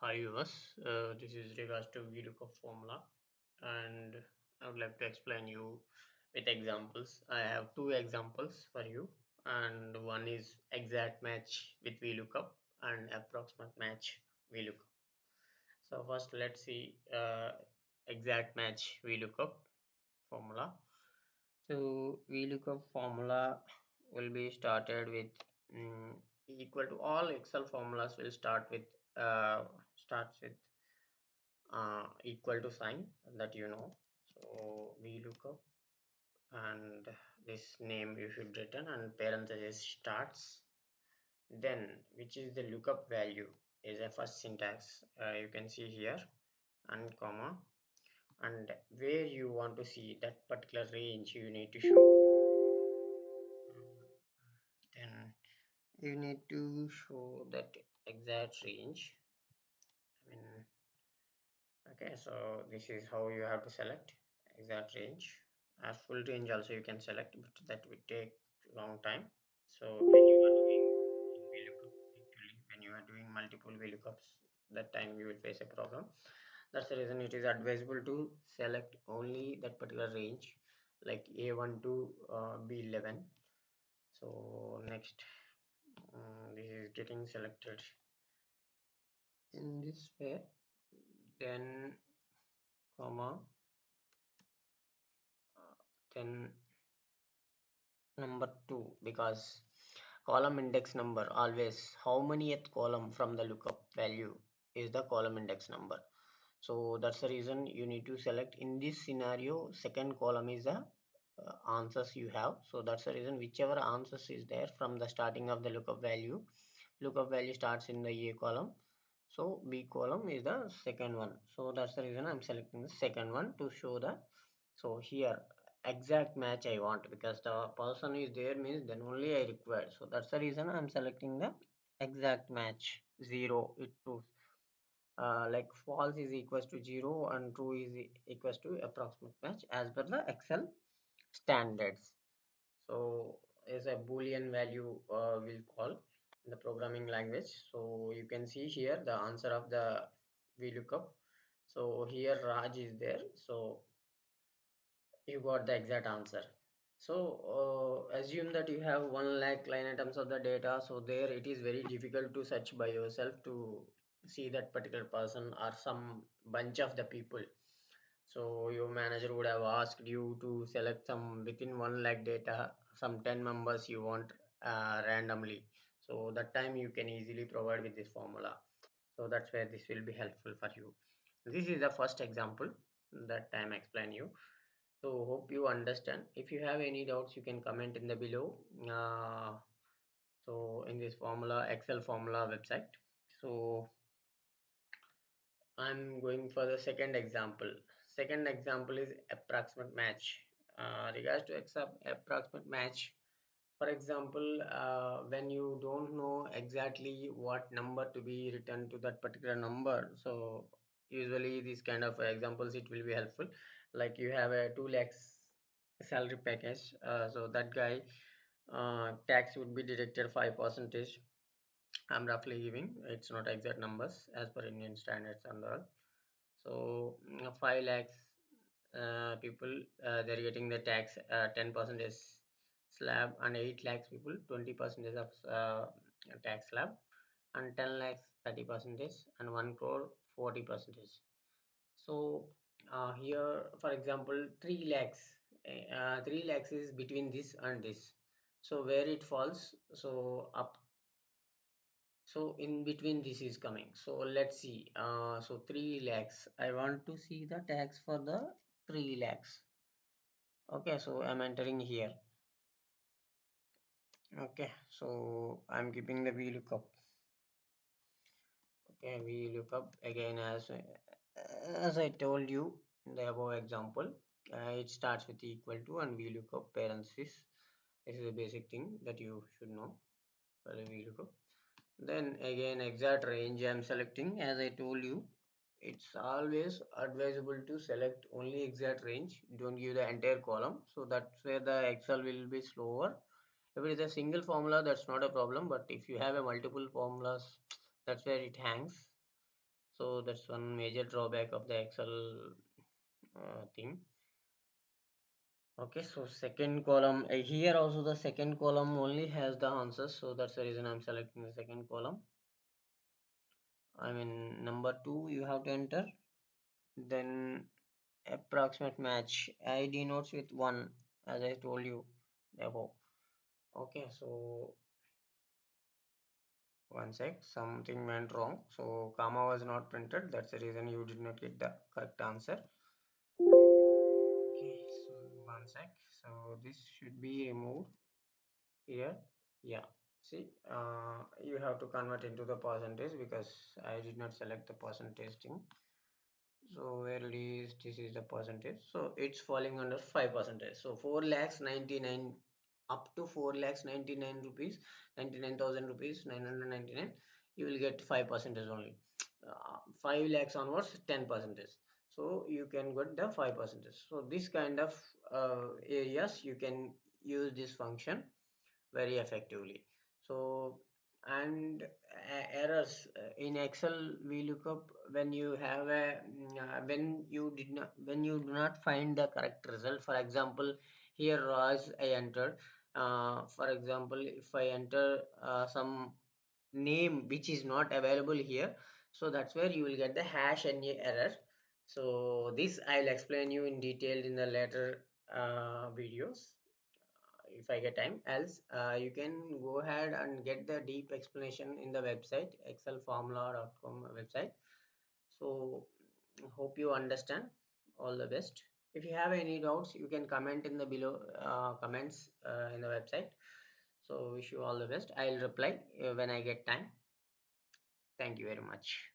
Hi viewers, this is regards to Vlookup formula, and I would like to explain you with examples. I have two examples for you, and one is exact match with Vlookup and approximate match Vlookup. So first, let's see exact match Vlookup formula. So Vlookup formula will be started with equal to all Excel formulas will starts with equal to sign that so we look up and this name you should return and parenthesis starts, then which is the lookup value is a first syntax, you can see here, and comma, and where you want to see that particular range you need to show. Then you need to show that exact range. I mean, okay, so this is how you have to select exact range. As full range also you can select, but that will take long time. So when you are doing in VLOOKUP, actually when you are doing multiple VLOOKUPs, that time you will face a problem. That's the reason it is advisable to select only that particular range, like A1 to B11. So next, this is getting selected in this way, then comma, then number 2, because column index number always how many column from the lookup value is the column index number. So that's the reason you need to select in this scenario second column is the answers you have. So that's the reason whichever answers is there from the starting of the lookup value starts in the A column, so B column is the second one. So that's the reason I'm selecting the second one to show the, so here exact match I want, because the person is there means then only I require. So that's the reason I'm selecting the exact match 0. It proves like false is equals to 0 and true is equals to approximate match as per the Excel standards. So is a boolean value will call in the programming language. So you can see here the answer of the VLOOKUP. So here Raj is there, so you got the exact answer. So assume that you have 1 lakh line items of the data, so there it is very difficult to search by yourself to see that particular person or some bunch of the people. So your manager would have asked you to select some within 1 lakh data, some 10 members you want randomly. So that time you can easily provide with this formula. So that's where this will be helpful for you. This is the first example that time explain you. So hope you understand. If you have any doubts you can comment in the below. So in this formula, Excel formula website. So I'm going for the second example. Second example is approximate match. Regards to approximate match, for example, when you don't know exactly what number to be returned to that particular number, so usually these kind of examples it will be helpful. Like you have a 2 lakhs salary package, so that guy tax would be deducted 5%. I'm roughly giving, it's not exact numbers as per Indian standards and all. So 5 lakhs people they're getting the tax 10% slab, and 8 lakhs people 20% of tax slab, and 10 lakhs 30%, and 1 crore 40%. So here for example 3 lakhs, 3 lakhs is between this and this, so where it falls, so up, so in between this is coming. So let's see, so 3 lakhs I want to see the tax for the 3 lakhs. Okay, so I'm entering here. Okay, so I'm keeping the VLOOKUP. Okay, VLOOKUP again, as I told you in the above example, it starts with equal to and VLOOKUP parenthesis. This is a basic thing that you should know for the VLOOKUP. Then again exact range I'm selecting. As I told you, it's always advisable to select only exact range, don't give the entire column, so that's where the Excel will be slower. If it is a single formula, that's not a problem, but if you have a multiple formulas, that's where it hangs. So that's one major drawback of the Excel thing. Okay, so second column here also the second column only has the answers, so that's the reason I'm selecting the second column. I mean number 2 you have to enter, then approximate match I denotes with 1 as I told you above. Okay, so one sec, something went wrong, so comma was not printed, that's the reason you did not get the correct answer. Okay, so one sec, so this should be removed here. Yeah, see, you have to convert into the percentage because I did not select the percentage thing. So where it is, this is the percentage, so it's falling under 5%. So 4 lakhs 99, up to 4 lakhs 99 rupees, 99,000 rupees 999, you will get 5% only. 5 lakhs onwards 10%, so you can get the 5%. So this kind of areas you can use this function very effectively. So and errors in Excel VLOOKUP, when you have a when you do not find the correct result. For example, here as I entered, for example, if I enter some name which is not available here, so that's where you will get the hash and error. So this I'll explain you in detail in the later videos if I get time. Else, you can go ahead and get the deep explanation in the website, excelformula.com website. So, hope you understand. All the best. If you have any doubts, you can comment in the below comments in the website. So, wish you all the best. I'll reply when I get time. Thank you very much.